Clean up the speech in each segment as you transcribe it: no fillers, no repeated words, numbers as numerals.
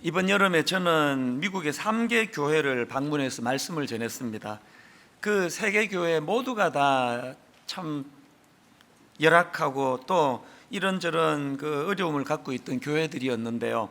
이번 여름에 저는 미국의 3개 교회를 방문해서 말씀을 전했습니다. 그 3개 교회 모두가 다 참 열악하고 또 이런저런 그 어려움을 갖고 있던 교회들이었는데요.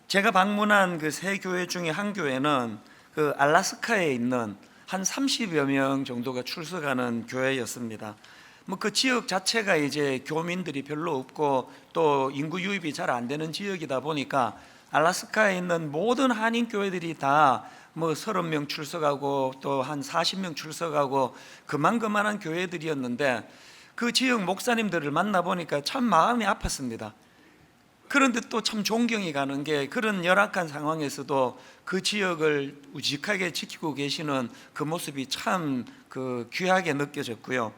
제가 방문한 그 3교회 중에 한 교회는 그 알래스카에 있는 한 30여 명 정도가 출석하는 교회였습니다. 뭐 그 지역 자체가 이제 교민들이 별로 없고 또 인구 유입이 잘 안 되는 지역이다 보니까 알래스카에 있는 모든 한인 교회들이 다 뭐 30명 출석하고 또 한 40명 출석하고 그만한 교회들이었는데 그 지역 목사님들을 만나 보니까 참 마음이 아팠습니다. 그런데 또 참 존경이 가는 게 그런 열악한 상황에서도 그 지역을 우직하게 지키고 계시는 그 모습이 참 그 귀하게 느껴졌고요.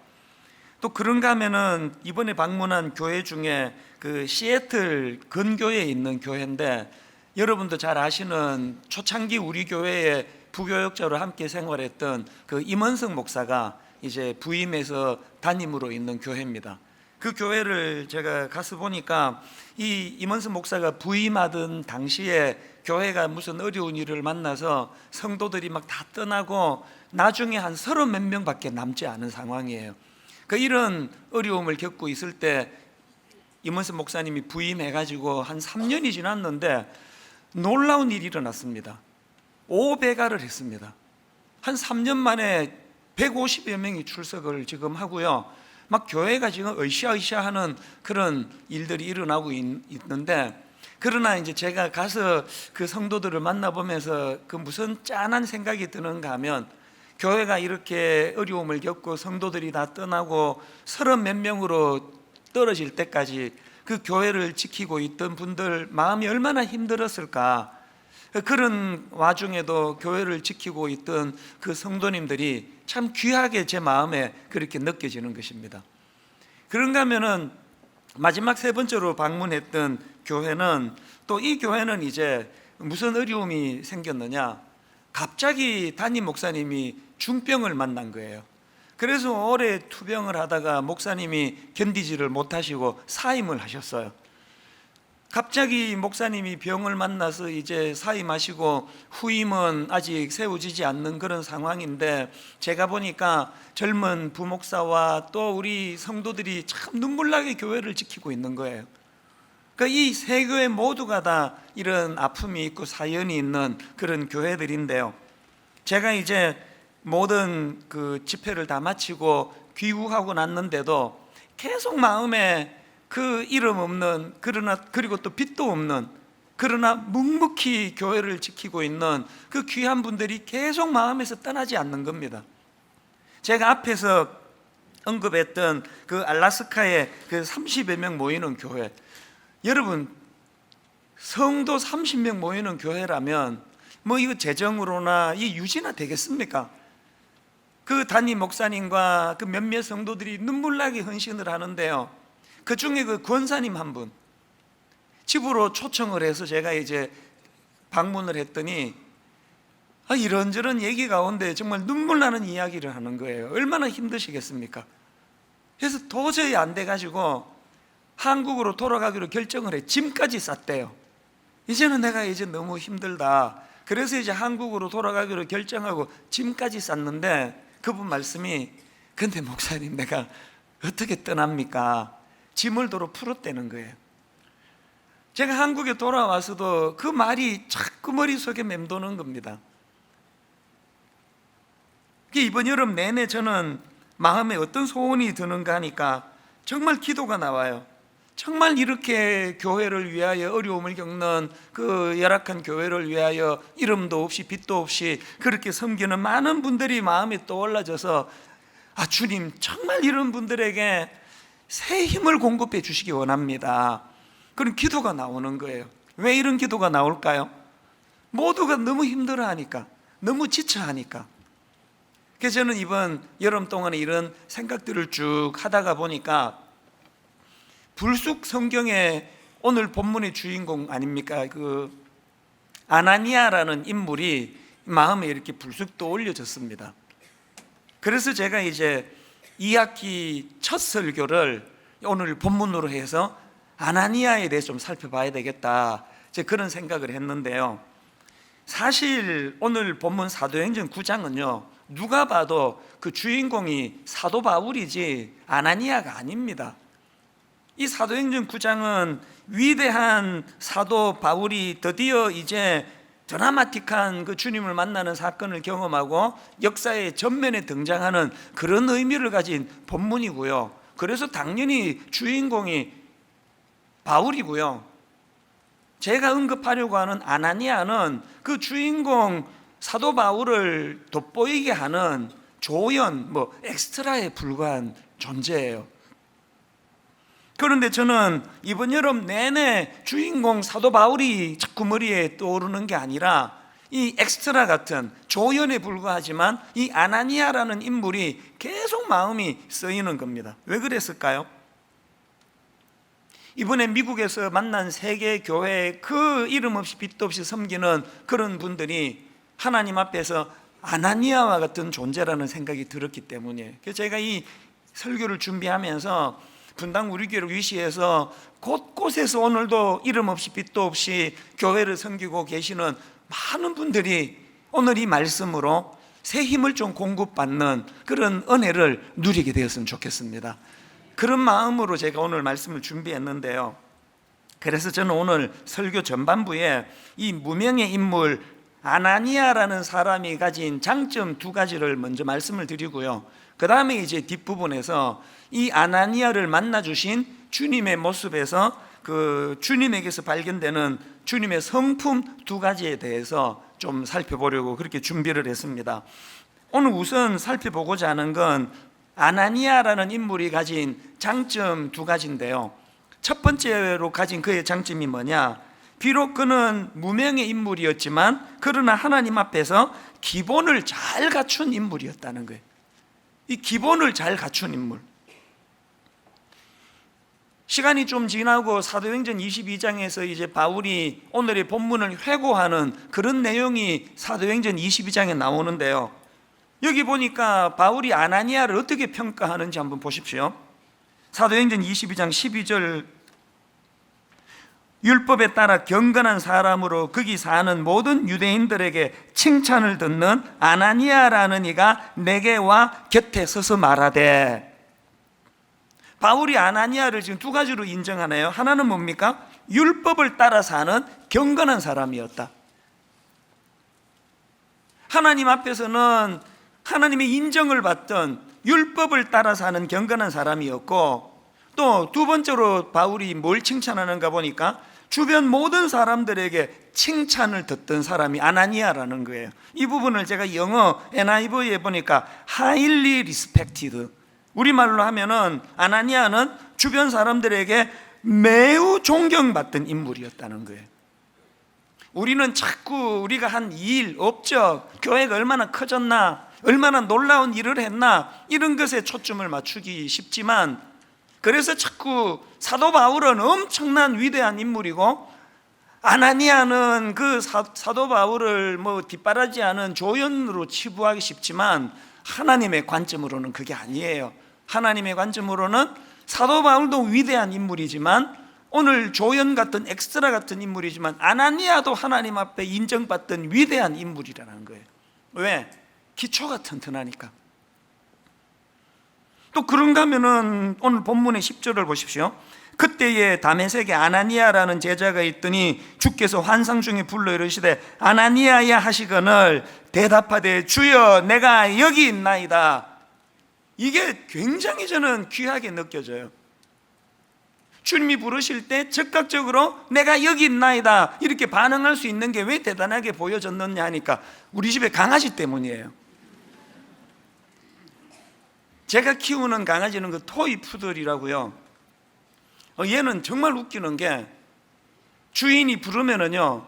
또 그런가 하면은 이번에 방문한 교회 중에 그 시애틀 근교에 있는 교회인데, 여러분도 잘 아시는 초창기 우리 교회에 부교역자로 함께 생활했던 그 임원석 목사가 이제 부임해서 담임으로 있는 교회입니다. 그 교회를 제가 가서 보니까 이 임원석 목사가 부임하던 당시에 교회가 무슨 어려운 일을 만나서 성도들이 막 다 떠나고 나중에 한 30몇 명밖에 남지 않은 상황이에요. 그 이런 어려움을 겪고 있을 때 임원석 목사님이 부임해가지고 한 3년이 지났는데 놀라운 일이 일어났습니다. 5배가를 했습니다. 한 3년 만에 150여 명이 출석을 지금 하고요. 막 교회가 지금 으쌰으쌰 하는 그런 일들이 일어나고 있는데, 그러나 이제 제가 가서 그 성도들을 만나보면서 그 무슨 짠한 생각이 드는가 하면, 교회가 이렇게 어려움을 겪고 성도들이 다 떠나고 30몇 명으로 떨어질 때까지 그 교회를 지키고 있던 분들 마음이 얼마나 힘들었을까. 그런 와중에도 교회를 지키고 있던 그 성도님들이 참 귀하게 제 마음에 그렇게 느껴지는 것입니다. 그런가 하면은 마지막 3번째로 방문했던 교회는, 또 이 교회는 이제 무슨 어려움이 생겼느냐, 갑자기 담임 목사님이 중병을 만난 거예요. 그래서 오래 투병을 하다가 목사님이 견디지를 못하시고 사임을 하셨어요. 갑자기 목사님이 병을 만나서 이제 사임하시고 후임은 아직 세워지지 않는 그런 상황인데, 제가 보니까 젊은 부목사와 또 우리 성도들이 참 눈물나게 교회를 지키고 있는 거예요. 그러니까 이 3교회 모두가 다 이런 아픔이 있고 사연이 있는 그런 교회들인데요. 제가 이제 모든 그 집회를 다 마치고 귀국하고 났는데도 계속 마음에 그 이름 없는, 그리고 또 빛도 없는, 그러나 묵묵히 교회를 지키고 있는 그 귀한 분들이 계속 마음에서 떠나지 않는 겁니다. 제가 앞에서 언급했던 그 알래스카의 그 30여 명 모이는 교회, 여러분 성도 30명 모이는 교회라면 뭐 이거 재정으로나 이 유지나 되겠습니까? 그 담임 목사님과 그 몇몇 성도들이 눈물나게 헌신을 하는데요, 그 중에 그 권사님 한 분 집으로 초청을 해서 제가 이제 방문을 했더니 이런저런 얘기 가운데 정말 눈물 나는 이야기를 하는 거예요. 얼마나 힘드시겠습니까? 그래서 도저히 안 돼가지고 한국으로 돌아가기로 결정을 해 짐까지 쌌대요. 이제는 내가 이제 너무 힘들다. 그래서 이제 한국으로 돌아가기로 결정하고 짐까지 쌌는데, 그분 말씀이 근데 목사님 내가 어떻게 떠납니까? 짐을 도로 풀었다는 거예요. 제가 한국에 돌아와서도 그 말이 자꾸 머릿속에 맴도는 겁니다. 이번 여름 내내 저는 마음에 어떤 소원이 드는가 하니까 정말 기도가 나와요. 정말 이렇게 교회를 위하여 어려움을 겪는 그 열악한 교회를 위하여 이름도 없이 빛도 없이 그렇게 섬기는 많은 분들이 마음이 떠올라져서 주님 정말 이런 분들에게 새 힘을 공급해 주시기 원합니다. 그런 기도가 나오는 거예요. 왜 이런 기도가 나올까요? 모두가 너무 힘들어하니까, 너무 지쳐하니까. 그래서 저는 이번 여름 동안에 이런 생각들을 쭉 하다가 보니까 불쑥 성경의 오늘 본문의 주인공 아닙니까? 그 아나니아라는 인물이 마음에 이렇게 불쑥 떠올려졌습니다. 그래서 제가 이제 2학기 첫 설교를 오늘 본문으로 해서 아나니아에 대해서 좀 살펴봐야 되겠다. 제가 그런 생각을 했는데요, 사실 오늘 본문 사도행전 9장은요 누가 봐도 그 주인공이 사도 바울이지 아나니아가 아닙니다. 이 사도행전 9장은 위대한 사도 바울이 드디어 이제 드라마틱한 그 주님을 만나는 사건을 경험하고 역사의 전면에 등장하는 그런 의미를 가진 본문이고요. 그래서 당연히 주인공이 바울이고요. 제가 언급하려고 하는 아나니아는 그 주인공 사도 바울을 돋보이게 하는 조연, 엑스트라에 불과한 존재예요. 그런데 저는 이번 여름 내내 주인공 사도 바울이 자꾸 머리에 떠오르는 게 아니라 이 엑스트라 같은 조연에 불과하지만 이 아나니아라는 인물이 계속 마음이 쓰이는 겁니다. 왜 그랬을까요? 이번에 미국에서 만난 세계 교회 그 이름 없이 빛도 없이 섬기는 그런 분들이 하나님 앞에서 아나니아와 같은 존재라는 생각이 들었기 때문이에요. 그래서 제가 이 설교를 준비하면서 분당 우리 교회를 위시해서 곳곳에서 오늘도 이름 없이 빛도 없이 교회를 섬기고 계시는 많은 분들이 오늘 이 말씀으로 새 힘을 좀 공급받는 그런 은혜를 누리게 되었으면 좋겠습니다. 그런 마음으로 제가 오늘 말씀을 준비했는데요, 그래서 저는 오늘 설교 전반부에 이 무명의 인물 아나니아라는 사람이 가진 장점 두 가지를 먼저 말씀을 드리고요, 그 다음에 이제 뒷부분에서 이 아나니아를 만나 주신 주님의 모습에서 그 주님에게서 발견되는 주님의 성품 두 가지에 대해서 좀 살펴보려고 그렇게 준비를 했습니다. 오늘 우선 살펴보고자 하는 건 아나니아라는 인물이 가진 장점 두 가지인데요, 첫 번째로 가진 그의 장점이 뭐냐, 비록 그는 무명의 인물이었지만 그러나 하나님 앞에서 기본을 잘 갖춘 인물이었다는 거예요. 이 기본을 잘 갖춘 인물. 시간이 좀 지나고 사도행전 22장에서 이제 바울이 오늘의 본문을 회고하는 그런 내용이 사도행전 22장에 나오는데요, 여기 보니까 바울이 아나니아를 어떻게 평가하는지 한번 보십시오. 사도행전 22장 12절, 율법에 따라 경건한 사람으로 거기 사는 모든 유대인들에게 칭찬을 듣는 아나니아라는 이가 내게 와 곁에 서서 말하되. 바울이 아나니아를 지금 두 가지로 인정하네요. 하나는 뭡니까? 율법을 따라 사는 경건한 사람이었다. 하나님 앞에서는 하나님의 인정을 받던 율법을 따라 사는 경건한 사람이었고, 또 두 번째로 바울이 뭘 칭찬하는가 보니까 주변 모든 사람들에게 칭찬을 듣던 사람이 아나니아라는 거예요. 이 부분을 제가 영어 NIV에 보니까 highly respected, 우리말로 하면은 아나니아는 주변 사람들에게 매우 존경받던 인물이었다는 거예요. 우리는 자꾸 우리가 한 일, 업적, 교회가 얼마나 커졌나, 얼마나 놀라운 일을 했나, 이런 것에 초점을 맞추기 쉽지만, 그래서 자꾸 사도 바울은 엄청난 위대한 인물이고 아나니아는 그 사도 바울을 뒷바라지하는 조연으로 치부하기 쉽지만 하나님의 관점으로는 그게 아니에요. 하나님의 관점으로는 사도 바울도 위대한 인물이지만, 오늘 조연 같은 엑스트라 같은 인물이지만 아나니아도 하나님 앞에 인정받던 위대한 인물이라는 거예요. 왜? 기초가 튼튼하니까. 또 그런가 하면은 오늘 본문의 10절을 보십시오. 그때에 다메섹에 아나니아라는 제자가 있더니 주께서 환상 중에 불러 이르시되 아나니아야 하시거늘 대답하되 주여 내가 여기 있나이다. 이게 굉장히 저는 귀하게 느껴져요. 주님이 부르실 때 즉각적으로 내가 여기 있나이다 이렇게 반응할 수 있는 게 왜 대단하게 보여졌느냐 하니까 우리 집에 강아지 때문이에요. 제가 키우는 강아지는 그 토이 푸들이라고요. 얘는 정말 웃기는 게 주인이 부르면은요,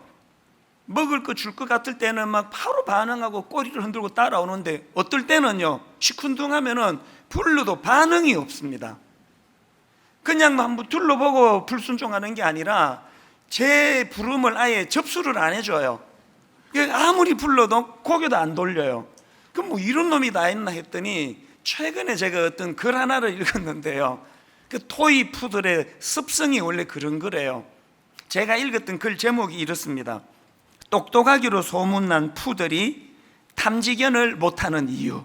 먹을 거 줄 것 같을 때는 막 바로 반응하고 꼬리를 흔들고 따라오는데 어떨 때는요, 시큰둥하면은 불러도 반응이 없습니다. 그냥 한번 둘러보고 불순종하는 게 아니라 제 부름을 아예 접수를 안 해줘요. 아무리 불러도 고개도 안 돌려요. 그럼 뭐 이런 놈이 다 있나 했더니 최근에 제가 어떤 글 하나를 읽었는데요, 그 토이 푸들의 습성이 원래 그런 거래요. 제가 읽었던 글 제목이 이렇습니다. 똑똑하기로 소문난 푸들이 탐지견을 못하는 이유.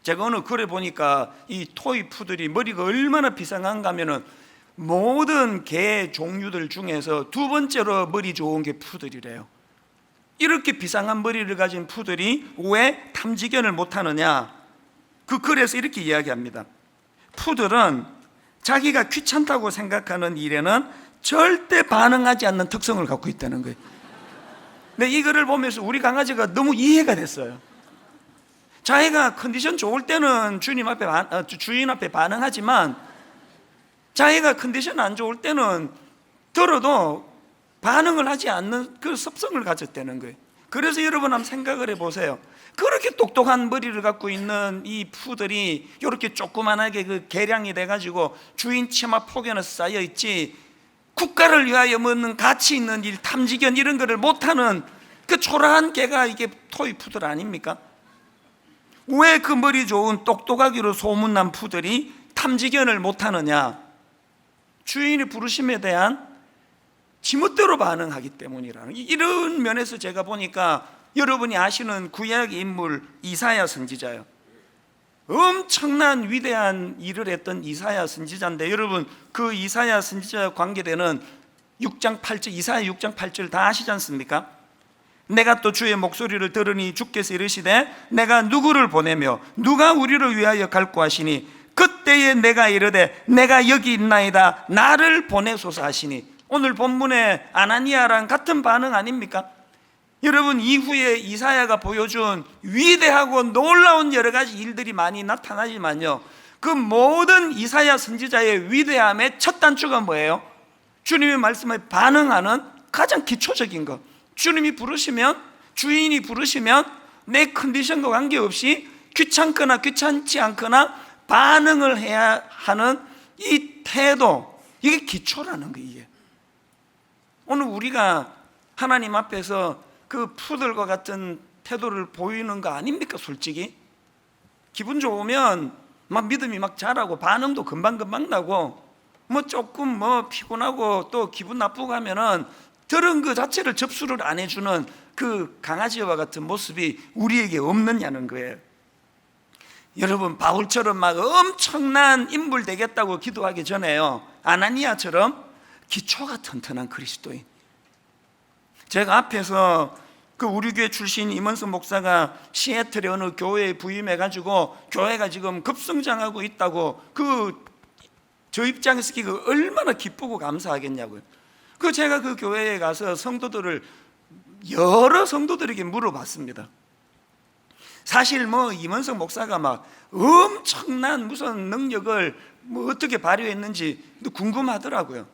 제가 어느 글에 보니까 이 토이 푸들이 머리가 얼마나 비상한가 하면은 모든 개 종류들 중에서 두 번째로 머리 좋은 게 푸들이래요. 이렇게 비상한 머리를 가진 푸들이 왜 탐지견을 못하느냐? 그 글에서 이렇게 이야기합니다. 푸들은 자기가 귀찮다고 생각하는 일에는 절대 반응하지 않는 특성을 갖고 있다는 거예요. 근데 이 글을 보면서 우리 강아지가 너무 이해가 됐어요. 자기가 컨디션 좋을 때는 주인 앞에 반응하지만 자기가 컨디션 안 좋을 때는 들어도 반응을 하지 않는 그 습성을 가졌다는 거예요. 그래서 여러분 한번 생각을 해보세요. 그렇게 똑똑한 머리를 갖고 있는 이 푸들이 이렇게 조그만하게 그 개량이 돼가지고 주인 치마 폭연에 쌓여 있지, 국가를 위하여 먹는 가치 있는 일, 탐지견 이런 거를 못하는 그 초라한 개가 이게 토이 푸들 아닙니까? 왜 그 머리 좋은 똑똑하기로 소문난 푸들이 탐지견을 못하느냐? 주인의 부르심에 대한 지멋대로 반응하기 때문이라는, 이런 면에서 제가 보니까 여러분이 아시는 구약의 인물 이사야 선지자요, 엄청난 위대한 일을 했던 이사야 선지자인데, 여러분 그 이사야 선지자와 관계되는 6장 8절, 이사야 6장 8절 다 아시지 않습니까? 내가 또 주의 목소리를 들으니 주께서 이르시되 내가 누구를 보내며 누가 우리를 위하여 갈고 하시니 그때에 내가 이르되 내가 여기 있나이다 나를 보내소서 하시니. 오늘 본문의 아나니아랑 같은 반응 아닙니까? 여러분 이후에 이사야가 보여준 위대하고 놀라운 여러 가지 일들이 많이 나타나지만요, 그 모든 이사야 선지자의 위대함의 첫 단추가 뭐예요? 주님의 말씀에 반응하는 가장 기초적인 것. 주님이 부르시면, 주인이 부르시면 내 컨디션과 관계없이 귀찮거나 귀찮지 않거나 반응을 해야 하는 이 태도, 이게 기초라는 거예요. 오늘 우리가 하나님 앞에서 그 푸들과 같은 태도를 보이는 거 아닙니까? 솔직히 기분 좋으면 막 믿음이 막 자라고 반응도 금방금방 나고, 뭐 조금 뭐 피곤하고 또 기분 나쁘고 하면은 들은 그 자체를 접수를 안 해주는 그 강아지와 같은 모습이 우리에게 없느냐는 거예요. 여러분 바울처럼 막 엄청난 인물 되겠다고 기도하기 전에요, 아나니아처럼 기초가 튼튼한 그리스도인. 제가 앞에서 그 우리 교회 출신 임원석 목사가 시애틀의 어느 교회에 부임해가지고 교회가 지금 급성장하고 있다고, 저 입장에서 그 얼마나 기쁘고 감사하겠냐고요. 제가 그 교회에 가서 여러 성도들에게 물어봤습니다. 사실 뭐 임원석 목사가 막 엄청난 무슨 능력을 뭐 어떻게 발휘했는지 궁금하더라고요.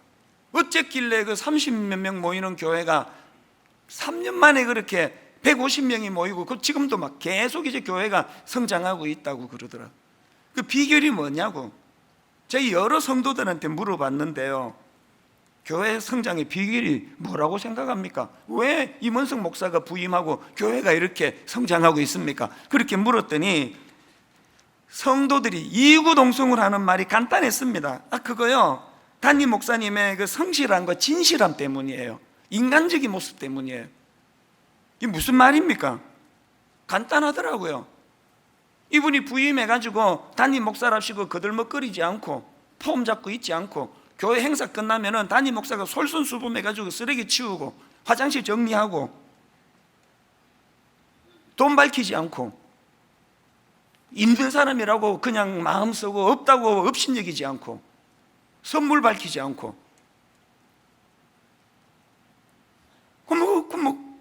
어쨌길래 그 30몇 명 모이는 교회가 3년 만에 그렇게 150명이 모이고 지금도 막 계속 이제 교회가 성장하고 있다고 그러더라고요. 그 비결이 뭐냐고 제가 여러 성도들한테 물어봤는데요, 교회 성장의 비결이 뭐라고 생각합니까? 왜 임원석 목사가 부임하고 교회가 이렇게 성장하고 있습니까? 그렇게 물었더니 성도들이 이구동성을 하는 말이 간단했습니다. 그거요, 담임 목사님의 그 성실함과 진실함 때문이에요. 인간적인 모습 때문이에요. 이게 무슨 말입니까? 간단하더라고요. 이분이 부임해가지고 담임 목사랍시고 거들먹거리지 않고 폼 잡고 있지 않고, 교회 행사 끝나면은 담임 목사가 솔선수범해가지고 쓰레기 치우고 화장실 정리하고 돈 밝히지 않고, 힘든 사람이라고 그냥 마음 쓰고 없다고 업신여기지 않고 선물 밝히지 않고,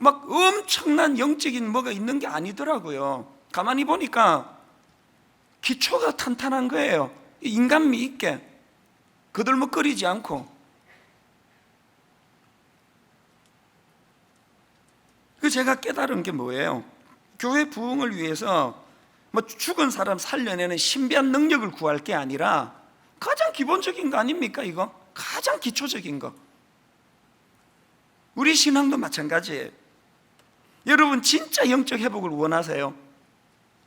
막 엄청난 영적인 뭐가 있는 게 아니더라고요. 가만히 보니까 기초가 탄탄한 거예요. 인간미 있게 거들먹거리지 않고. 제가 깨달은 게 뭐예요? 교회 부흥을 위해서 뭐 죽은 사람 살려내는 신비한 능력을 구할 게 아니라 가장 기본적인 거 아닙니까? 이거 가장 기초적인 거. 우리 신앙도 마찬가지예요. 여러분 진짜 영적 회복을 원하세요?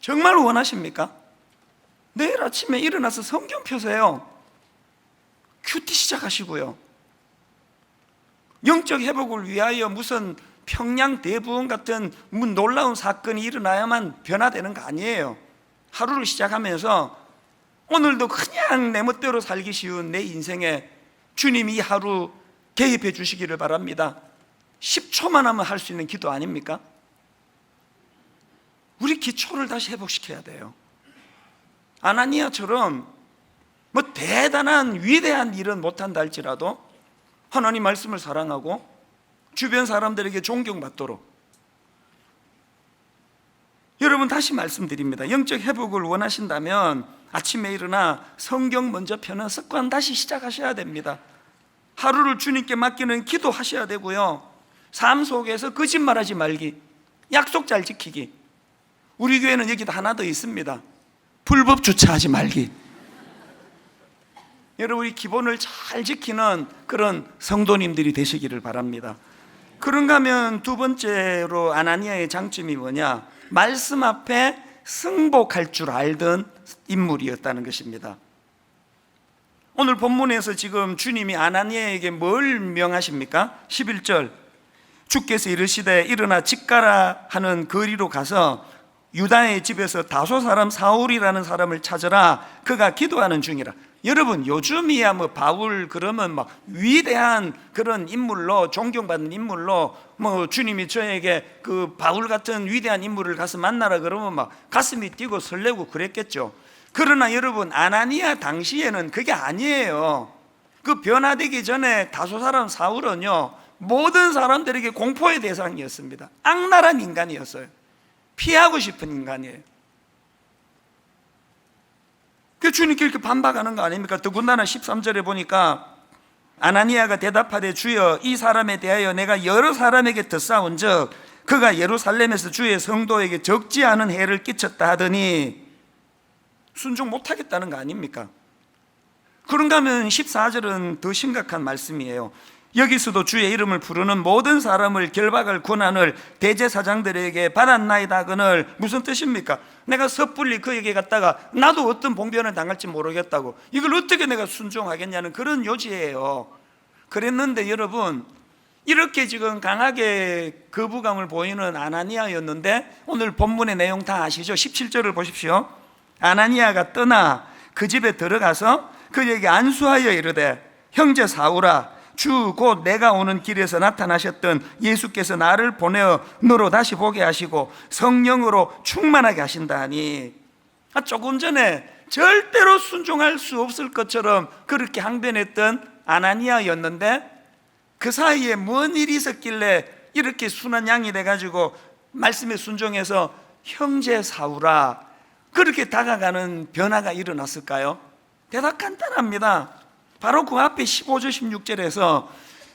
정말 원하십니까? 내일 아침에 일어나서 성경 펴세요. 큐티 시작하시고요, 영적 회복을 위하여 무슨 평양 대부흥 같은 놀라운 사건이 일어나야만 변화되는 거 아니에요. 하루를 시작하면서 오늘도 그냥 내 멋대로 살기 쉬운 내 인생에 주님이 이 하루 개입해 주시기를 바랍니다. 10초만 하면 할 수 있는 기도 아닙니까? 우리 기초를 다시 회복시켜야 돼요. 아나니아처럼 뭐 대단한 위대한 일은 못한다 할지라도 하나님 말씀을 사랑하고 주변 사람들에게 존경받도록, 여러분 다시 말씀드립니다. 영적 회복을 원하신다면 아침에 일어나 성경 먼저 펴는 습관 다시 시작하셔야 됩니다. 하루를 주님께 맡기는 기도하셔야 되고요, 삶 속에서 거짓말하지 말기, 약속 잘 지키기. 우리 교회는 여기도 하나 더 있습니다. 불법 주차하지 말기. 여러분, 이 기본을 잘 지키는 그런 성도님들이 되시기를 바랍니다. 그런가 하면 두 번째로 아나니아의 장점이 뭐냐? 말씀 앞에 승복할 줄 알던 인물이었다는 것입니다. 오늘 본문에서 지금 주님이 아나니아에게 뭘 명하십니까? 11절, 주께서 이르시되 일어나 집 가라 하는 거리로 가서 유다의 집에서 다소 사람 사울이라는 사람을 찾으라. 그가 기도하는 중이라. 여러분, 요즘이야 뭐 바울 그러면 막 위대한 그런 인물로, 존경받는 인물로, 뭐 주님이 저에게 그 바울 같은 위대한 인물을 가서 만나라 그러면 막 가슴이 뛰고 설레고 그랬겠죠. 그러나 여러분, 아나니아 당시에는 그게 아니에요. 그 변화되기 전에 다소 사람 사울은요, 모든 사람들에게 공포의 대상이었습니다. 악랄한 인간이었어요. 피하고 싶은 인간이에요. 그 주님께 이렇게 반박하는 거 아닙니까? 더군다나 13절에 보니까 아나니아가 대답하되 주여, 이 사람에 대하여 내가 여러 사람에게 듣사온즉 그가 예루살렘에서 주의 성도에게 적지 않은 해를 끼쳤다 하더니, 순종 못하겠다는 거 아닙니까? 그런가 하면 14절은 더 심각한 말씀이에요. 여기서도 주의 이름을 부르는 모든 사람을 결박할 권한을 대제사장들에게 받았나이다 하거늘. 무슨 뜻입니까? 내가 섣불리 그에게 갔다가 나도 어떤 봉변을 당할지 모르겠다고, 이걸 어떻게 내가 순종하겠냐는 그런 요지예요. 그랬는데 여러분, 이렇게 지금 강하게 거부감을 보이는 아나니아였는데 오늘 본문의 내용 다 아시죠? 17절을 보십시오. 아나니아가 떠나 그 집에 들어가서 그에게 안수하여 이르되, 형제 사울아, 주 곧 내가 오는 길에서 나타나셨던 예수께서 나를 보내어 너로 다시 보게 하시고 성령으로 충만하게 하신다 하니. 조금 전에 절대로 순종할 수 없을 것처럼 그렇게 항변했던 아나니아였는데 그 사이에 뭔 일이 있었길래 이렇게 순한 양이 돼가지고 말씀에 순종해서 형제 사울아 그렇게 다가가는 변화가 일어났을까요? 대답 간단합니다. 바로 그 앞에 15절 16절에서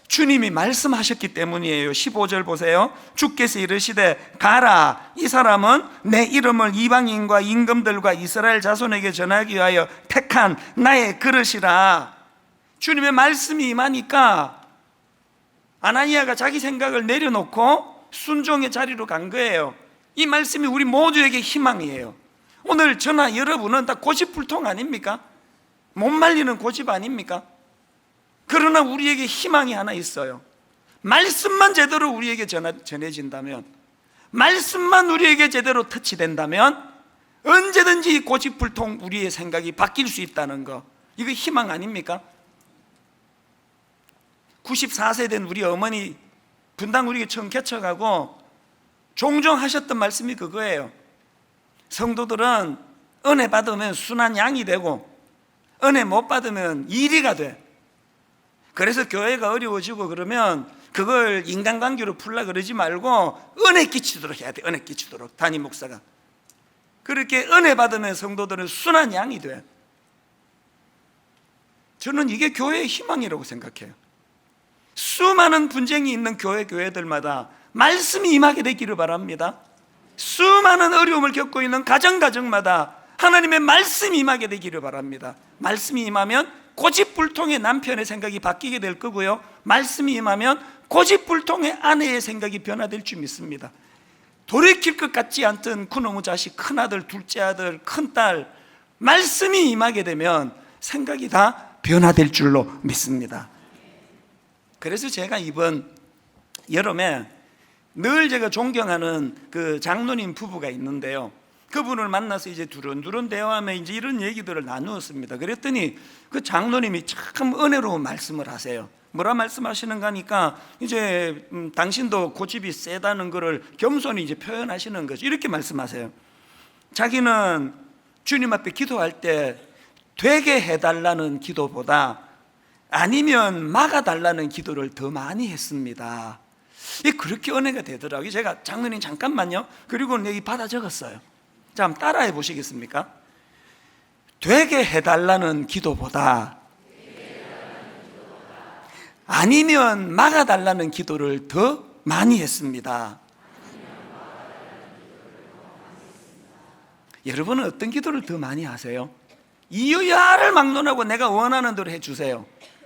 주님이 말씀하셨기 때문이에요. 15절 보세요. 주께서 이르시되 가라, 이 사람은 내 이름을 이방인과 임금들과 이스라엘 자손에게 전하기 위하여 택한 나의 그릇이라. 주님의 말씀이 임하니까 아나니아가 자기 생각을 내려놓고 순종의 자리로 간 거예요. 이 말씀이 우리 모두에게 희망이에요. 오늘 저나 여러분은 다 고집불통 아닙니까? 못 말리는 고집 아닙니까? 그러나 우리에게 희망이 하나 있어요. 말씀만 제대로 우리에게 전해진다면, 말씀만 우리에게 제대로 터치된다면 언제든지 이 고집불통 우리의 생각이 바뀔 수 있다는 거, 이거 희망 아닙니까? 94세 된 우리 어머니 분당 우리에게 처음 개척하고 종종 하셨던 말씀이 그거예요. 성도들은 은혜 받으면 순한 양이 되고 은혜 못 받으면 이리가 돼. 그래서 교회가 어려워지고 그러면 그걸 인간관계로 풀라 그러지 말고 은혜 끼치도록 해야 돼. 은혜 끼치도록. 담임 목사가 그렇게 은혜 받으면 성도들은 순한 양이 돼. 저는 이게 교회의 희망이라고 생각해요. 수많은 분쟁이 있는 교회들마다 말씀이 임하게 되기를 바랍니다. 수많은 어려움을 겪고 있는 가정마다 하나님의 말씀이 임하게 되기를 바랍니다. 말씀이 임하면 고집불통의 남편의 생각이 바뀌게 될 거고요, 말씀이 임하면 고집불통의 아내의 생각이 변화될 줄 믿습니다. 돌이킬 것 같지 않던 그놈의 자식, 큰아들, 둘째 아들, 큰딸, 말씀이 임하게 되면 생각이 다 변화될 줄로 믿습니다. 그래서 제가 이번 여름에 늘 제가 존경하는 그 장로님 부부가 있는데요, 그분을 만나서 이제 두런두런 대화하며 이제 이런 얘기들을 나누었습니다. 그랬더니 그 장로님이 참 은혜로운 말씀을 하세요. 뭐라 말씀하시는가 하니까 이제 당신도 고집이 세다는 거를 겸손히 이제 표현하시는 거죠. 이렇게 말씀하세요. 자기는 주님 앞에 기도할 때 되게 해달라는 기도보다 아니면 막아달라는 기도를 더 많이 했습니다. 이게 그렇게 은혜가 되더라고요. 제가 장로님 잠깐만요. 그리고는 여기 받아 적었어요. 자, 한번 따라해 보시겠습니까? 되게 해달라는 기도보다 아니면 막아달라는 기도를 더 많이 했습니다. 여러분은 어떤 기도를 더 많이 하세요? 이유야를 막론하고 내가 원하는 대로 해주세요,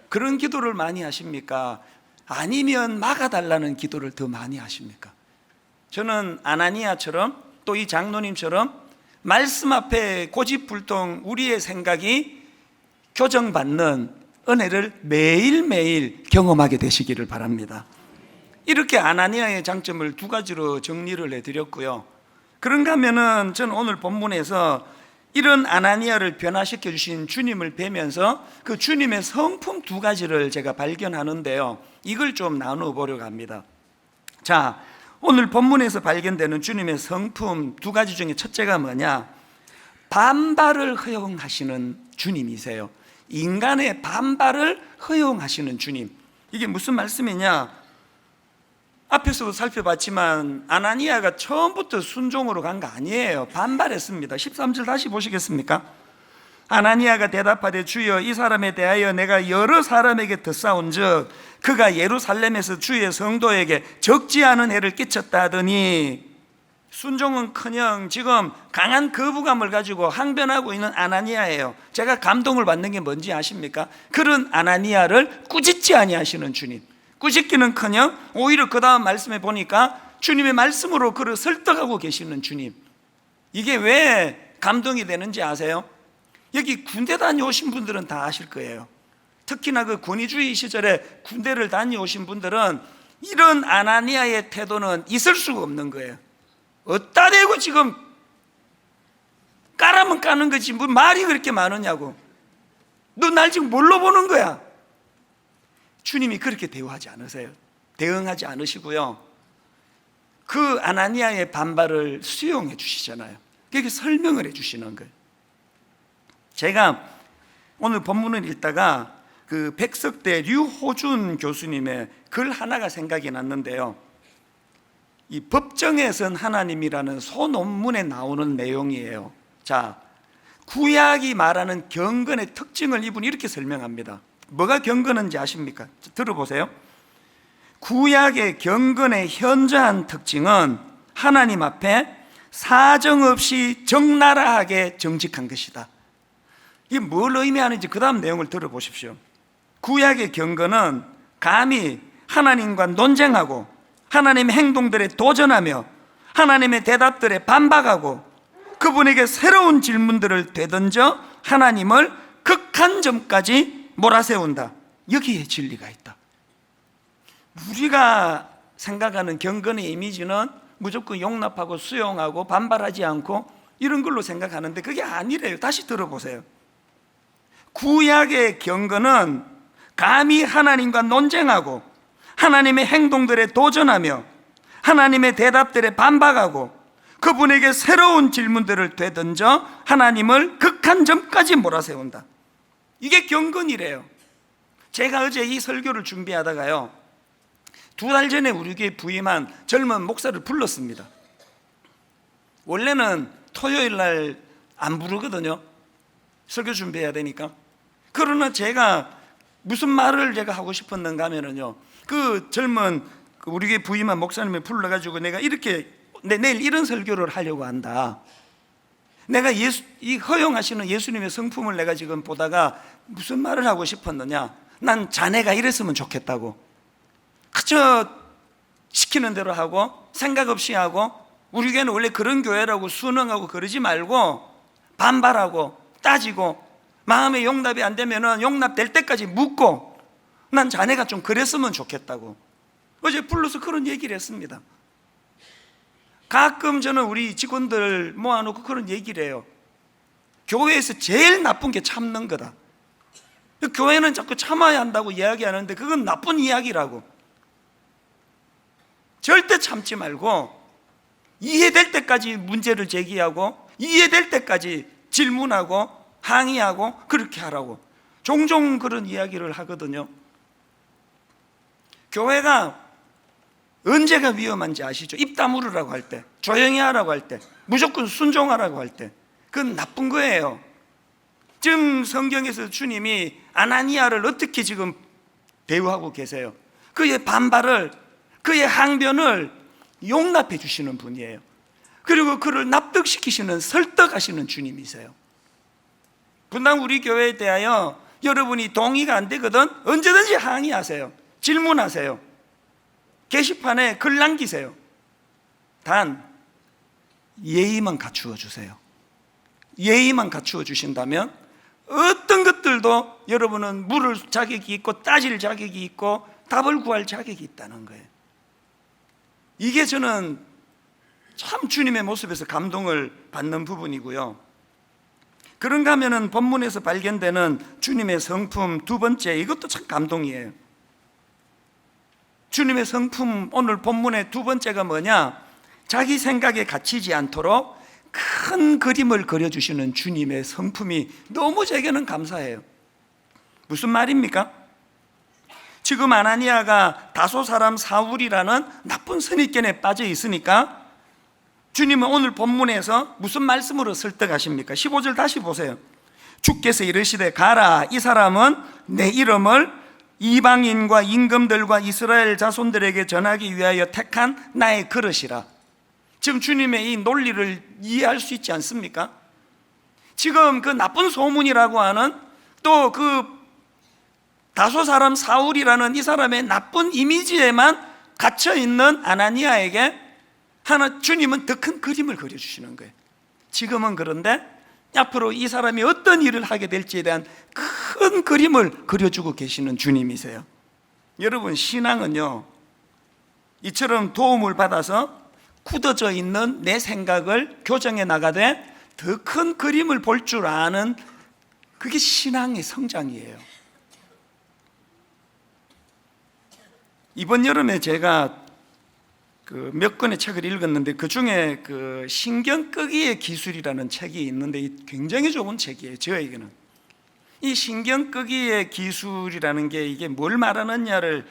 그런 기도를 많이 하십니까? 아니면 막아달라는 기도를 더 많이 하십니까? 저는 아나니아처럼 또 이 장로님처럼 말씀 앞에 고집불통 우리의 생각이 교정받는 은혜를 매일매일 경험하게 되시기를 바랍니다. 이렇게 아나니아의 장점을 두 가지로 정리를 해드렸고요. 그런가 하면은 저는 오늘 본문에서 이런 아나니아를 변화시켜 주신 주님을 뵈면서 그 주님의 성품 두 가지를 제가 발견하는데요, 이걸 좀 나누어 보려고 합니다. 자, 오늘 본문에서 발견되는 주님의 성품 두 가지 중에 첫째가 뭐냐? 반발을 허용하시는 주님이세요. 인간의 반발을 허용하시는 주님. 이게 무슨 말씀이냐? 앞에서도 살펴봤지만 아나니아가 처음부터 순종으로 간 거 아니에요. 반발했습니다. 13절 다시 보시겠습니까? 아나니아가 대답하되 주여, 이 사람에 대하여 내가 여러 사람에게 듣사온즉 그가 예루살렘에서 주의 성도에게 적지 않은 해를 끼쳤다 하더니, 순종은커녕 지금 강한 거부감을 가지고 항변하고 있는 아나니아예요. 제가 감동을 받는 게 뭔지 아십니까? 그런 아나니아를 꾸짖지 아니하시는 주님, 꾸짖기는커녕 오히려 그 다음 말씀에 보니까 주님의 말씀으로 그를 설득하고 계시는 주님. 이게 왜 감동이 되는지 아세요? 여기 군대 다녀오신 분들은 다 아실 거예요. 특히나 그 권위주의 시절에 군대를 다녀오신 분들은 이런 아나니아의 태도는 있을 수가 없는 거예요. 어따 대고 지금 까라면 까는 거지 뭐 말이 그렇게 많으냐고, 너 날 지금 뭘로 보는 거야? 주님이 그렇게 대우하지 않으세요. 대응하지 않으시고요, 그 아나니아의 반발을 수용해 주시잖아요. 그렇게 설명을 해 주시는 거예요. 제가 오늘 본문을 읽다가 그 백석대 류호준 교수님의 글 하나가 생각이 났는데요, 이 법정에 선 하나님이라는 소논문에 나오는 내용이에요. 자, 구약이 말하는 경건의 특징을 이분이 이렇게 설명합니다. 뭐가 경건한지 아십니까? 들어보세요. 구약의 경건의 현저한 특징은 하나님 앞에 사정없이 적나라하게 정직한 것이다. 이게 뭘 의미하는지 그 다음 내용을 들어보십시오. 구약의 경건은 감히 하나님과 논쟁하고 하나님의 행동들에 도전하며 하나님의 대답들에 반박하고 그분에게 새로운 질문들을 되던져 하나님을 극한점까지 몰아세운다. 여기에 진리가 있다. 우리가 생각하는 경건의 이미지는 무조건 용납하고 수용하고 반발하지 않고 이런 걸로 생각하는데 그게 아니래요. 다시 들어보세요. 구약의 경건은 감히 하나님과 논쟁하고 하나님의 행동들에 도전하며 하나님의 대답들에 반박하고 그분에게 새로운 질문들을 되던져 하나님을 극한점까지 몰아세운다. 이게 경건이래요. 제가 어제 이 설교를 준비하다가요, 2달 전에 우리 교회 부임한 젊은 목사를 불렀습니다. 원래는 토요일 날 안 부르거든요. 설교 준비해야 되니까. 그러나 제가 무슨 말을 제가 하고 싶었는가 하면은요, 그 젊은 우리 교회 부임한 목사님을 불러가지고 내가 이렇게 내일 이런 설교를 하려고 한다. 내가 이 허용하시는 예수님의 성품을 내가 지금 보다가 무슨 말을 하고 싶었느냐, 난 자네가 이랬으면 좋겠다고. 그저 시키는 대로 하고 생각 없이 하고, 우리 교회는 원래 그런 교회라고 순응하고 그러지 말고 반발하고 따지고 마음의 용납이 안 되면은 용납될 때까지 묻고 난 자네가 좀 그랬으면 좋겠다고. 어제 불러서 그런 얘기를 했습니다. 가끔 저는 우리 직원들 모아놓고 그런 얘기를 해요. 교회에서 제일 나쁜 게 참는 거다. 교회는 자꾸 참아야 한다고 이야기하는데 그건 나쁜 이야기라고. 절대 참지 말고 이해될 때까지 문제를 제기하고 이해될 때까지 질문하고 항의하고 그렇게 하라고. 종종 그런 이야기를 하거든요. 교회가 언제가 위험한지 아시죠? 입 다물으라고 할 때, 조용히 하라고 할 때, 무조건 순종하라고 할 때, 그건 나쁜 거예요. 지금 성경에서 주님이 아나니아를 어떻게 지금 대우하고 계세요? 그의 반발을, 그의 항변을 용납해 주시는 분이에요. 그리고 그를 납득시키시는, 설득하시는 주님이세요. 분당 우리 교회에 대하여 여러분이 동의가 안 되거든 언제든지 항의하세요. 질문하세요. 게시판에 글 남기세요. 단 예의만 갖추어 주세요. 예의만 갖추어 주신다면 어떤 것들도 여러분은 물을 자격이 있고 따질 자격이 있고 답을 구할 자격이 있다는 거예요. 이게 저는 참 주님의 모습에서 감동을 받는 부분이고요. 그런가 하면은 본문에서 발견되는 주님의 성품 두 번째, 이것도 참 감동이에요. 주님의 성품, 오늘 본문의 두 번째가 뭐냐? 자기 생각에 갇히지 않도록 큰 그림을 그려주시는 주님의 성품이 너무 제게는 감사해요. 무슨 말입니까? 지금 아나니아가 다소 사람 사울이라는 나쁜 선입견에 빠져 있으니까 주님은 오늘 본문에서 무슨 말씀으로 설득하십니까? 15절 다시 보세요. 주께서 이르시되 가라, 이 사람은 내 이름을 이방인과 임금들과 이스라엘 자손들에게 전하기 위하여 택한 나의 그릇이라. 지금 주님의 이 논리를 이해할 수 있지 않습니까? 지금 그 나쁜 소문이라고 하는 또 그 다소 사람 사울이라는 이 사람의 나쁜 이미지에만 갇혀있는 아나니아에게 주님은 더 큰 그림을 그려주시는 거예요. 지금은 그런데 앞으로 이 사람이 어떤 일을 하게 될지에 대한 큰 그림을 그려주고 계시는 주님이세요. 여러분, 신앙은요, 이처럼 도움을 받아서 굳어져 있는 내 생각을 교정해 나가되 더 큰 그림을 볼 줄 아는, 그게 신앙의 성장이에요. 이번 여름에 제가 몇 권의 책을 읽었는데 그 중에 그 신경 끄기의 기술이라는 책이 있는데 굉장히 좋은 책이에요. 저에게는 이 신경 끄기의 기술이라는 게 이게 뭘 말하느냐를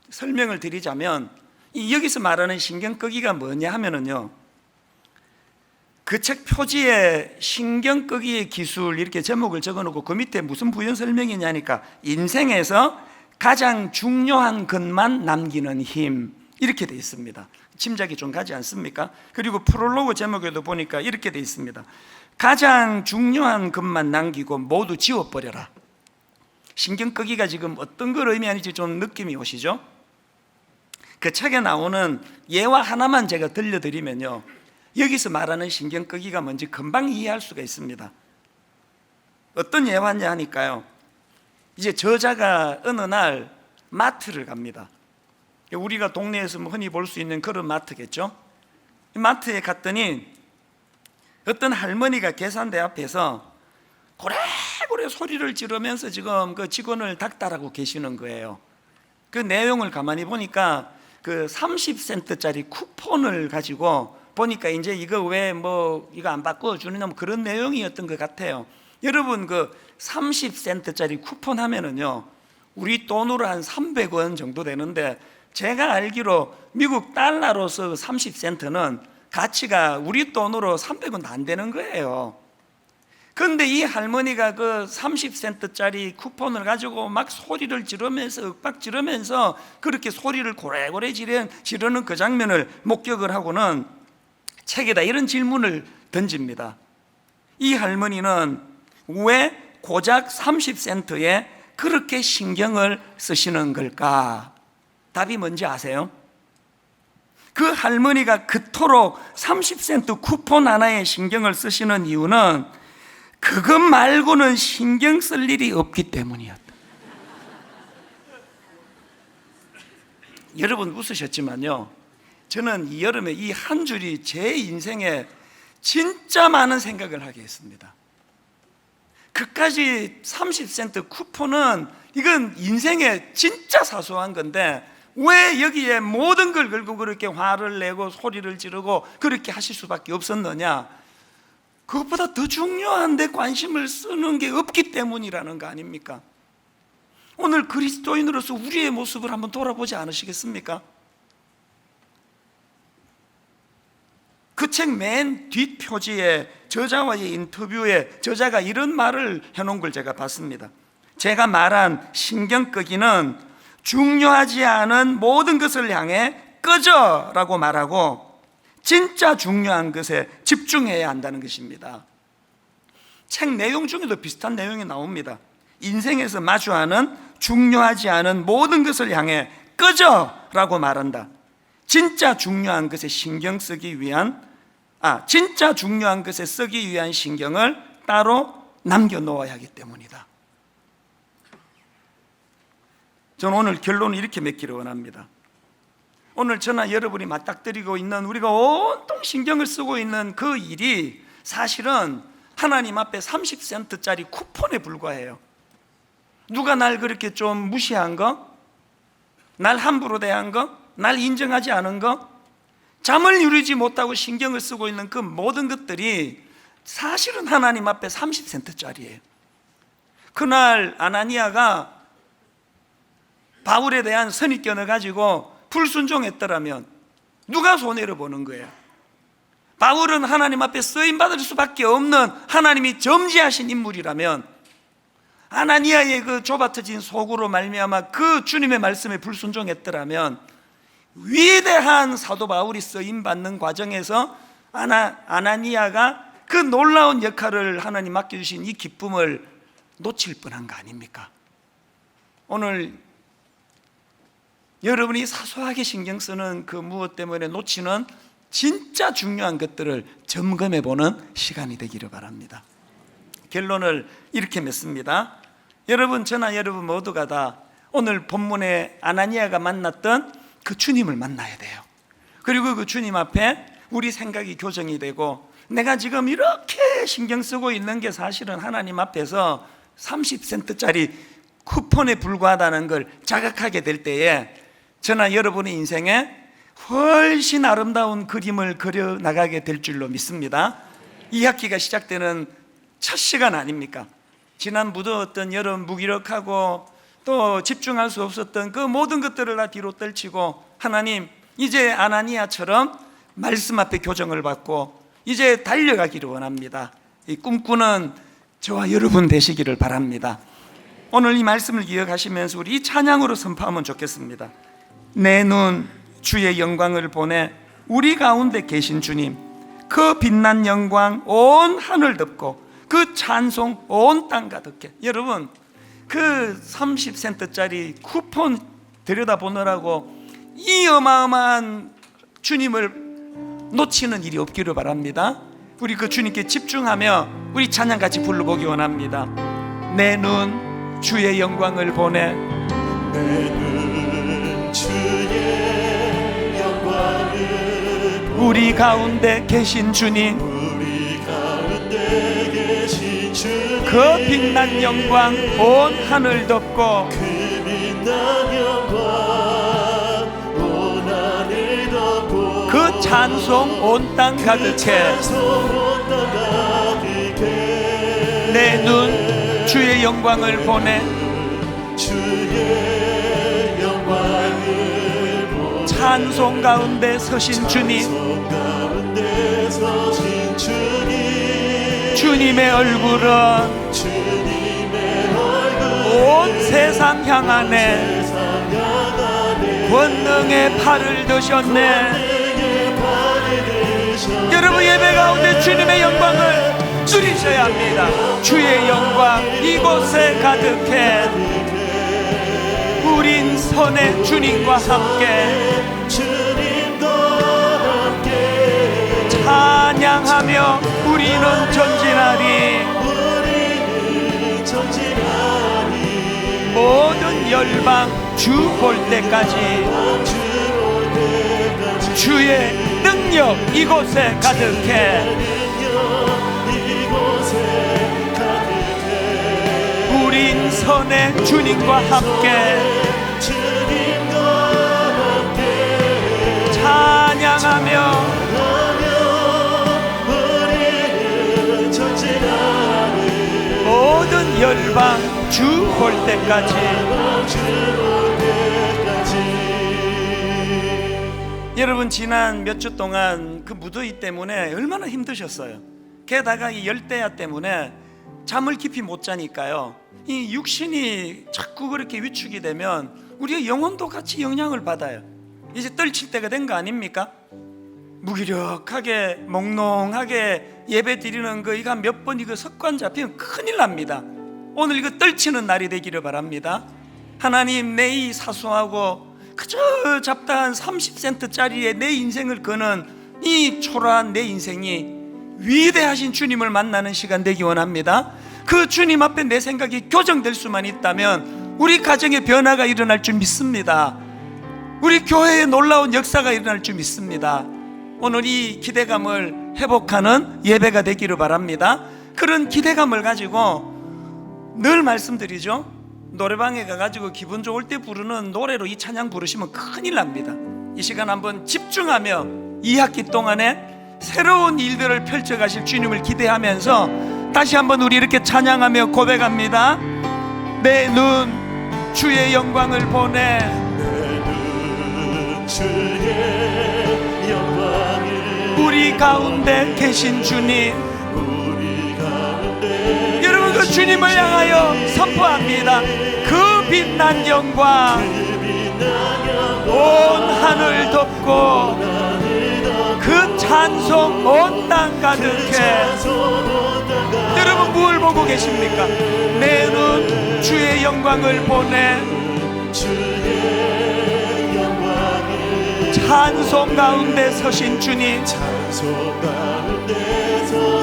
설명을 드리자면, 여기서 말하는 신경 끄기가 뭐냐 하면은요, 그 책 표지에 신경 끄기의 기술 이렇게 제목을 적어놓고 그 밑에 무슨 부연 설명이냐니까 인생에서 가장 중요한 것만 남기는 힘, 이렇게 돼 있습니다. 짐작이 좀 가지 않습니까? 그리고 프롤로그 제목에도 보니까 이렇게 돼 있습니다. 가장 중요한 것만 남기고 모두 지워버려라. 신경 끄기가 지금 어떤 걸 의미하는지 좀 느낌이 오시죠? 그 책에 나오는 예화 하나만 제가 들려드리면요, 여기서 말하는 신경 끄기가 뭔지 금방 이해할 수가 있습니다. 어떤 예화냐 하니까요, 이제 저자가 어느 날 마트를 갑니다. 우리가 동네에서 흔히 볼 수 있는 그런 마트겠죠. 마트에 갔더니 어떤 할머니가 계산대 앞에서 고래고래 소리를 지르면서 지금 그 직원을 닥달하고 계시는 거예요. 그 내용을 가만히 보니까 그 30센트짜리 쿠폰을 가지고 보니까 이제 이거 왜 뭐 이거 안 바꿔주느냐 뭐 그런 내용이었던 것 같아요. 여러분, 그 30센트짜리 쿠폰 하면은요, 우리 돈으로 한 300원 정도 되는데, 제가 알기로 미국 달러로서 30센트는 가치가 우리 돈으로 300원도 안 되는 거예요. 그런데 이 할머니가 그 30센트짜리 쿠폰을 가지고 막 소리를 지르면서 윽박 지르면서 그렇게 소리를 고래고래 지르는 그 장면을 목격을 하고는 책에다 이런 질문을 던집니다. 이 할머니는 왜 고작 30센트에 그렇게 신경을 쓰시는 걸까? 답이 뭔지 아세요? 그 할머니가 그토록 30센트 쿠폰 하나에 신경을 쓰시는 이유는 그것 말고는 신경 쓸 일이 없기 때문이었다. 여러분 웃으셨지만요, 저는 이 여름에 이 한 줄이 제 인생에 진짜 많은 생각을 하게 했습니다. 그까지 30센트 쿠폰은 이건 인생에 진짜 사소한 건데 왜 여기에 모든 걸 걸고 그렇게 화를 내고 소리를 지르고 그렇게 하실 수밖에 없었느냐? 그것보다 더 중요한 데 관심을 쓰는 게 없기 때문이라는 거 아닙니까? 오늘 그리스도인으로서 우리의 모습을 한번 돌아보지 않으시겠습니까? 그 책 맨 뒷표지에 저자와의 인터뷰에 저자가 이런 말을 해놓은 걸 제가 봤습니다. 제가 말한 신경 끄기는 중요하지 않은 모든 것을 향해 꺼져 라고 말하고 진짜 중요한 것에 집중해야 한다는 것입니다. 책 내용 중에도 비슷한 내용이 나옵니다. 인생에서 마주하는 중요하지 않은 모든 것을 향해 꺼져 라고 말한다. 진짜 중요한 것에 신경 쓰기 위한 진짜 중요한 것에 쓰기 위한 신경을 따로 남겨놓아야 하기 때문이다. 저는 오늘 결론을 이렇게 맺기를 원합니다. 오늘 저나 여러분이 맞닥뜨리고 있는, 우리가 온통 신경을 쓰고 있는 그 일이 사실은 하나님 앞에 30센트짜리 쿠폰에 불과해요. 누가 날 그렇게 좀 무시한 거? 날 함부로 대한 거? 날 인정하지 않은 거? 잠을 이루지 못하고 신경을 쓰고 있는 그 모든 것들이 사실은 하나님 앞에 30센트짜리예요. 그날 아나니아가 바울에 대한 선입견을 가지고 불순종했더라면 누가 손해를 보는 거예요? 바울은 하나님 앞에 쓰임받을 수밖에 없는 하나님이 점지하신 인물이라면 아나니아의 그 좁아터진 속으로 말미암아 그 주님의 말씀에 불순종했더라면 위대한 사도 바울이 쓰임받는 과정에서 아나니아가 그 놀라운 역할을 하나님 맡겨주신 이 기쁨을 놓칠 뻔한 거 아닙니까? 오늘 여러분이 사소하게 신경 쓰는 그 무엇 때문에 놓치는 진짜 중요한 것들을 점검해 보는 시간이 되기를 바랍니다. 결론을 이렇게 맺습니다. 여러분, 저나 여러분 모두가 다 오늘 본문에 아나니아가 만났던 그 주님을 만나야 돼요. 그리고 그 주님 앞에 우리 생각이 교정이 되고 내가 지금 이렇게 신경 쓰고 있는 게 사실은 하나님 앞에서 30센트짜리 쿠폰에 불과하다는 걸 자각하게 될 때에 저나 여러분의 인생에 훨씬 아름다운 그림을 그려 나가게 될 줄로 믿습니다. 2학기가 시작되는 첫 시간 아닙니까? 지난 무더웠던 여름, 무기력하고 또 집중할 수 없었던 그 모든 것들을 다 뒤로 떨치고 하나님, 이제 아나니아처럼 말씀 앞에 교정을 받고 이제 달려가기를 원합니다. 이 꿈꾸는 저와 여러분 되시기를 바랍니다. 오늘 이 말씀을 기억하시면서 우리 이 찬양으로 선포하면 좋겠습니다. 내 눈 주의 영광을 보내 우리 가운데 계신 주님, 그 빛난 영광 온 하늘 덮고 그 찬송 온 땅 가득해. 여러분, 그 30센트짜리 쿠폰 들여다보느라고 이 어마어마한 주님을 놓치는 일이 없기를 바랍니다. 우리 그 주님께 집중하며 우리 찬양 같이 불러보기 원합니다. 내 눈 주의 영광을 보내 내 눈 주의 영광을 보내 우리 가운데 계신 주님, 우리 가운데 계신 주님, 그 빛난 영광 온 하늘 덮고 그 빛난 영광 온 하늘 덮고 그 찬송 온 땅 가득해. 찬송 온 땅 가득해. 내 눈 주의 영광을 보내 주의 영광을 보내 찬송 가운데 서신 주님, 찬송 가운데 서신 주님, 주님의 얼굴은 주님의 얼굴 온 세상 향하네. 세상 향하네. 권능의 팔을 드셨네. 내게 발이 되셨네. 여러분, 예배 가운데 주님의 영광을 누리셔야 합니다. 주의 영광 이곳에 가득해. 우린 선의 주님과 함께 주님과 함께 찬양하며 우리는 전진하리. 우리는 전진하리. 모든 모든 열방 주 볼 때까지 주의 능력 이곳에 가득해 우린 선의 주님과 함께 찬양하며 모든 열방 주 볼 때까지. 여러분, 지난 몇 주 동안 그 무더위 때문에 얼마나 힘드셨어요. 게다가 이 열대야 때문에 잠을 깊이 못 자니까요, 이 육신이 자꾸 그렇게 위축이 되면 우리의 영혼도 같이 영향을 받아요. 이제 떨칠 때가 된 거 아닙니까? 무기력하게 몽롱하게 예배 드리는 거 이거 몇 번 이거 습관 잡히면 큰일 납니다. 오늘 이거 떨치는 날이 되기를 바랍니다. 하나님, 내 이 사소하고 그저 잡다한 30센트짜리의 내 인생을 거는 이 초라한 내 인생이 위대하신 주님을 만나는 시간 되기 원합니다. 그 주님 앞에 내 생각이 교정될 수만 있다면 우리 가정에 변화가 일어날 줄 믿습니다. 우리 교회에 놀라운 역사가 일어날 줄 믿습니다. 오늘 이 기대감을 회복하는 예배가 되기를 바랍니다. 그런 기대감을 가지고 늘 말씀드리죠. 노래방에 가가지고 기분 좋을 때 부르는 노래로 이 찬양 부르시면 큰일 납니다. 이 시간 한번 집중하며 2학기 동안에 새로운 일들을 펼쳐가실 주님을 기대하면서 다시 한번 우리 이렇게 찬양하며 고백합니다. 내 눈 주의 영광을 보내. 내 눈 주의 영광을 우리 가운데 계신 주님, 우리 가운데 여러분, 그 주님을 향하여 선포합니다. 그 빛난 영광 온 하늘 덮고 그 찬송 온 땅 가득해. 여러분, 무엇을 보고 계십니까? 내 눈 주의 영광을 보내. 찬송 가운데 서신 주님,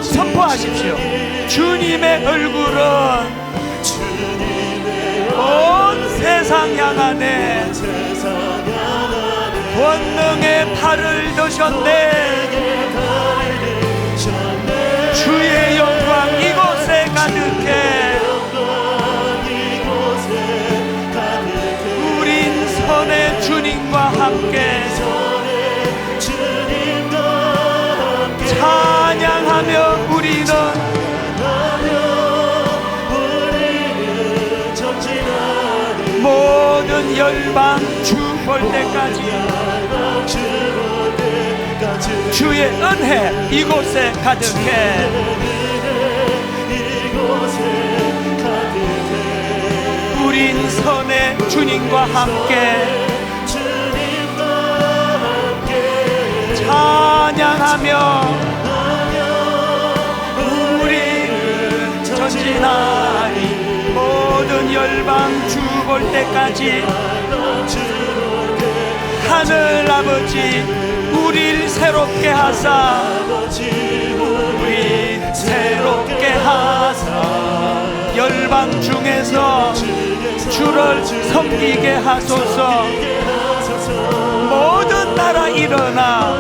선포하십시오. 주님의 얼굴은 온 세상 향하네. 권능의 팔을 드셨네. 주의 영광 이곳에 가득해. 우린 선의 주님과 함께 찬양하며 우리는 모든 열방 주 볼 때까지 주의 은혜 이곳에 가득해. 우린 선의 주님과 함께 찬양하며 우리는 전진하리. 모든 열방 주 볼 때까지 하늘 아버지 우릴 새롭게 하사, 우리 새롭게 하사 열방 중에서 주를 섬기게 하소서. 모든 나라 일어나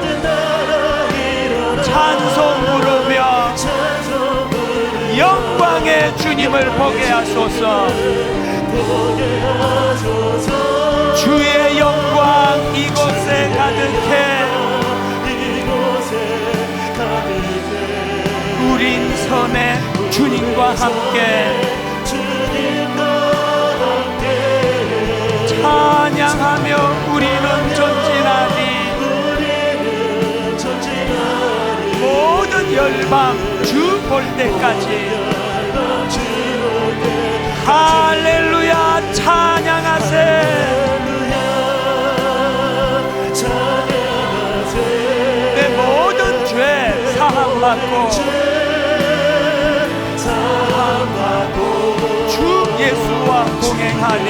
찬송 부르며 영광의 주님을 보게 하소서. 주의 영광 이곳에 가득해. 우린 선의 주님과 함께 찬양하며 우리는 전진하리. 모든 열방 주 볼 때까지 할렐루야 찬양하세. 내 모든 죄 사함받고 주 예수와 동행하니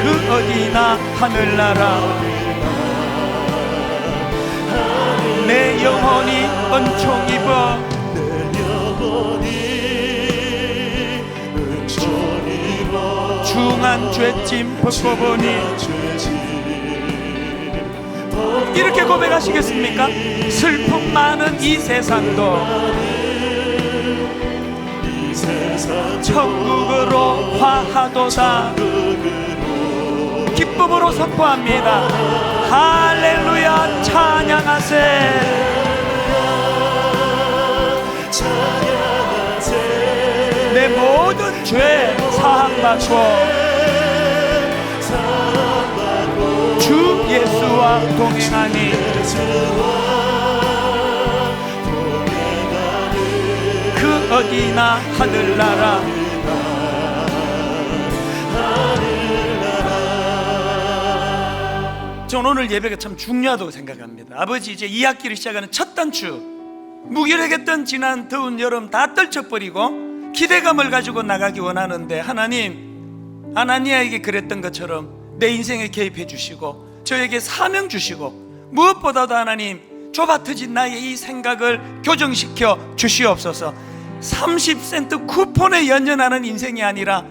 그 어디나 하늘나라. 내 영혼이 은총 입어 난 죄짐 벗고 보니. 이렇게 고백하시겠습니까? 슬픔 많은 이 세상도 천국으로 화하도다. 기쁨으로 선포합니다. 할렐루야. 찬양하세. 내 모든 죄 사함받고 주 예수와 동행하니 그 어디나 하늘나라. 저는 오늘 예배가 참 중요하다고 생각합니다. 아버지, 이제 2학기를 시작하는 첫 단추, 무기력했던 지난 더운 여름 다 떨쳐버리고 기대감을 가지고 나가기 원하는데, 하나님, 아나니아에게 그랬던 것처럼 내 인생에 개입해 주시고 저에게 사명 주시고, 무엇보다도 하나님, 좁아터진 나의 이 생각을 교정시켜 주시옵소서. 30센트 쿠폰에 연연하는 인생이 아니라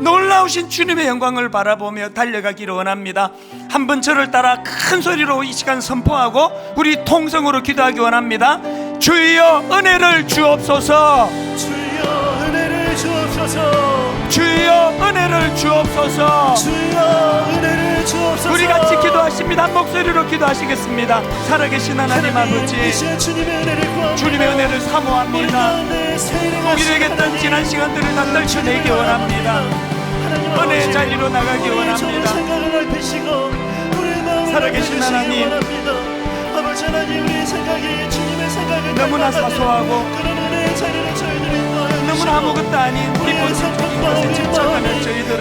놀라우신 주님의 영광을 바라보며 달려가기를 원합니다. 한번 저를 따라 큰 소리로 이 시간 선포하고 우리 통성으로 기도하기 원합니다. 주여 은혜를 주옵소서. 주여 은혜를 주옵소서. 주여 은혜를 주옵소서. 주여 은혜를 주옵소서. 우리 같이 기도하십니다. 한 목소리로 기도하시겠습니다. 살아계신 하나님 아버지, 주님의 은혜를 사모합니다. 무기력했던 지난 시간들을 다 떨쳐내기 원합니다. 은혜의 자리로 나가기 원합니다. 살아계신 하나님, 너무나 사소하고 너무나 아무것도 아닌 기본적인 것에 집착하는 저희들을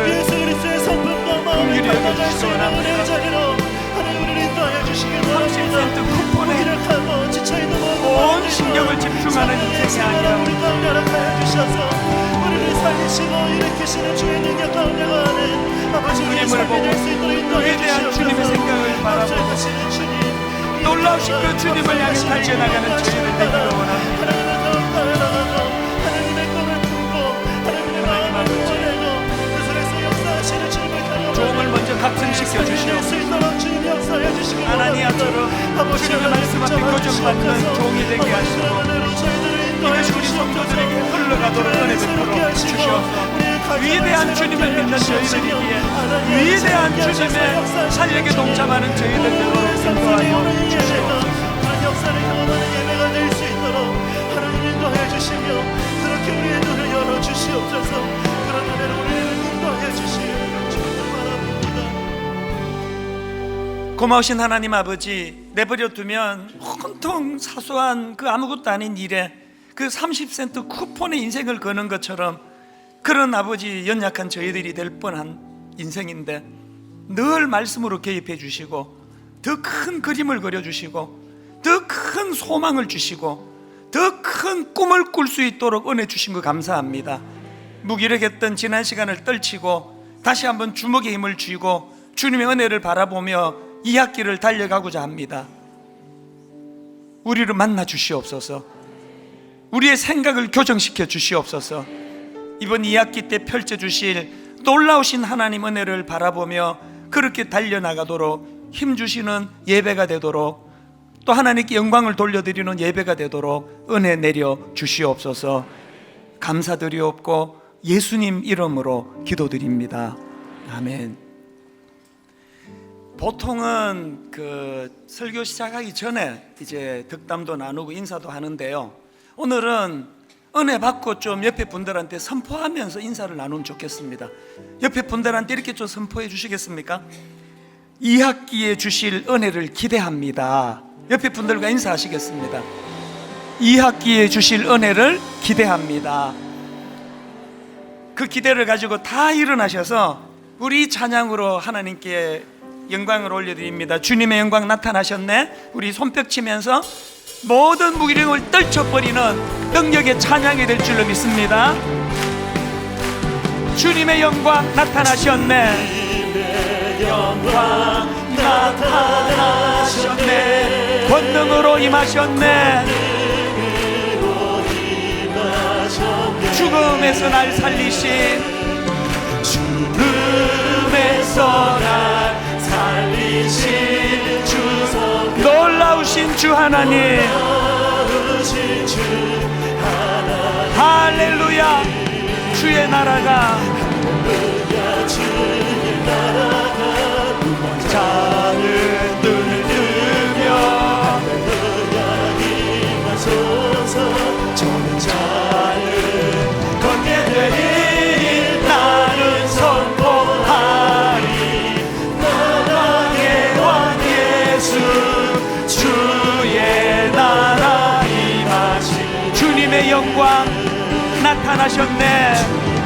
긍휼히 여겨주시기 원합니다. 30센트 쿠폰에 온 신경을 집중하는 인생이 아니라 주님을 보고 그에 대한 주님의 생각을 바라보고 놀라우신 그 주님을 향해 달려나가는 저희를 되기를 원합니다. 하나님 아버지, 종을 먼저 각성시켜 주시옵소서. 아나니아처럼 주님의 말씀 앞에 교정받는 종이 되게 하시고, 이것이 우리 성도들에게 흘러가도록 은혜 베풀어 주시옵소서. 위대한 주님을 믿는 저희들이기에 위대한 주님의 살력에 동참하는 저희들 되도록 인도하여 주시옵소서. 역사를 경험하는 예배가 될 수 있도록 하나님 인도해 주시며, 그렇게 우리의 눈을 열어 주시옵소서. 그런 은혜로 우리를 인도해 주시옵소서. 고마우신 하나님 아버지, 내버려 두면 온통 사소한 그 아무것도 아닌 일에 그 30센트 쿠폰에 인생을 거는 것처럼 그런 아버지, 연약한 저희들이 될 뻔한 인생인데 늘 말씀으로 개입해 주시고 더 큰 그림을 그려주시고 더 큰 소망을 주시고 더 큰 꿈을 꿀 수 있도록 은혜 주신 거 감사합니다. 무기력했던 지난 시간을 떨치고 다시 한번 주먹에 힘을 쥐고 주님의 은혜를 바라보며 이 학기를 달려가고자 합니다. 우리를 만나 주시옵소서. 우리의 생각을 교정시켜 주시옵소서. 이번 2학기 때 펼쳐주실 놀라우신 하나님 은혜를 바라보며 그렇게 달려나가도록 힘주시는 예배가 되도록, 또 하나님께 영광을 돌려드리는 예배가 되도록 은혜 내려 주시옵소서. 감사드리옵고 예수님 이름으로 기도드립니다. 아멘. 보통은 그 설교 시작하기 전에 이제 덕담도 나누고 인사도 하는데요, 오늘은 은혜 받고 좀 옆에 분들한테 선포하면서 인사를 나누면 좋겠습니다. 옆에 분들한테 이렇게 좀 선포해 주시겠습니까? 2학기에 주실 은혜를 기대합니다. 옆에 분들과 인사하시겠습니다. 2학기에 주실 은혜를 기대합니다. 그 기대를 가지고 다 일어나셔서 우리 찬양으로 하나님께 영광을 올려드립니다. 주님의 영광 나타나셨네. 우리 손뼉 치면서 모든 무기력을 떨쳐버리는 능력의 찬양이 될 줄로 믿습니다. 주님의 영광 나타나셨네. 주님의 영광 나타나셨네. 권능으로 임하셨네. 죽음에서 날 살리신 주는 맺소 날 살리신 주 성령 놀라우신 주 하나님 놀라우신 주 하나님 할렐루야 주의 나라가 할렐루야 주의 나라가 자는 눈을 뜨며 할렐루야 임하소서 저는 자는 걷게 되리 나는 선포하리 나라의 왕 예수 주의 나라 임하시 주님의 영광 나타나셨네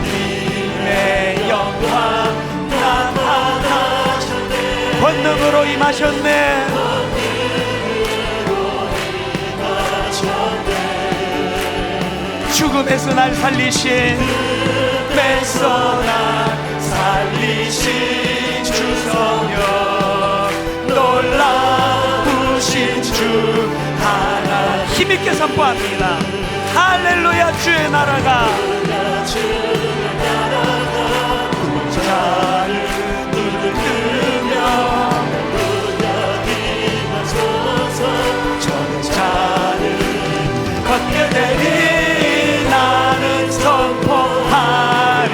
주님의 영광 나타나셨네 권능으로 임하셨네 죽음에서 날 살리신 죽음에서 날 살리신 주 성령 놀라우신 주 하나 힘있게 선포합니다. 할렐루야 주의 나라가 자를 눈을 뜨며 자를 걷게 되리 나는 선포하리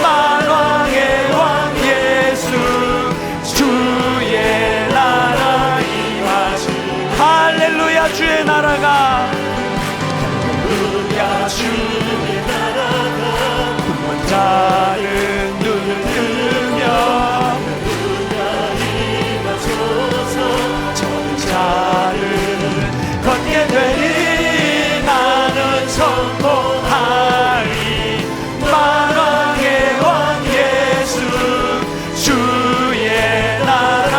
만왕의 왕 예수 주의 나라 임하시 할렐루야 주의 나라가 할렐루야 주의 나라가 자를 눈을 뜨며 자를 걷게 되리 나는 선포하리 만왕의 왕 예수 주의 나라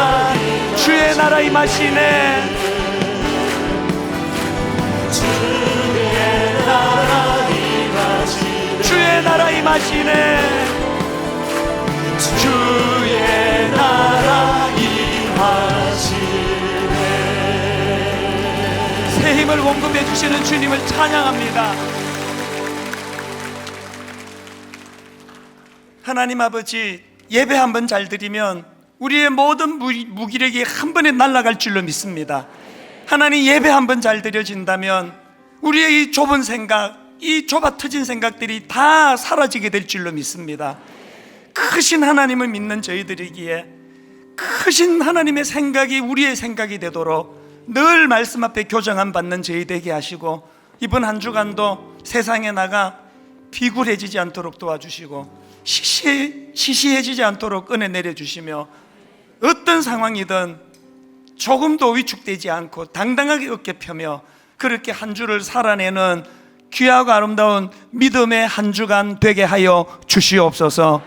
임하시네 주의 나라 임하시네 주의 나라 임하시네 주의 나라 임하시네 새 힘을 원금해 주시는 주님을 찬양합니다. 하나님 아버지 예배 한번 잘 드리면 우리의 모든 무기력이 한 번에 날아갈 줄로 믿습니다. 하나님 예배 한번 잘 드려진다면 우리의 이 좁은 생각 이 좁아 터진 생각들이 다 사라지게 될 줄로 믿습니다. 크신 하나님을 믿는 저희들이기에 크신 하나님의 생각이 우리의 생각이 되도록 늘 말씀 앞에 교정함 받는 저희 되게 하시고 이번 한 주간도 세상에 나가 비굴해지지 않도록 도와주시고 시시해지지 않도록 은혜 내려주시며 어떤 상황이든 조금도 위축되지 않고 당당하게 어깨 펴며 그렇게 한 주를 살아내는 귀하고 아름다운 믿음의 한 주간 되게 하여 주시옵소서.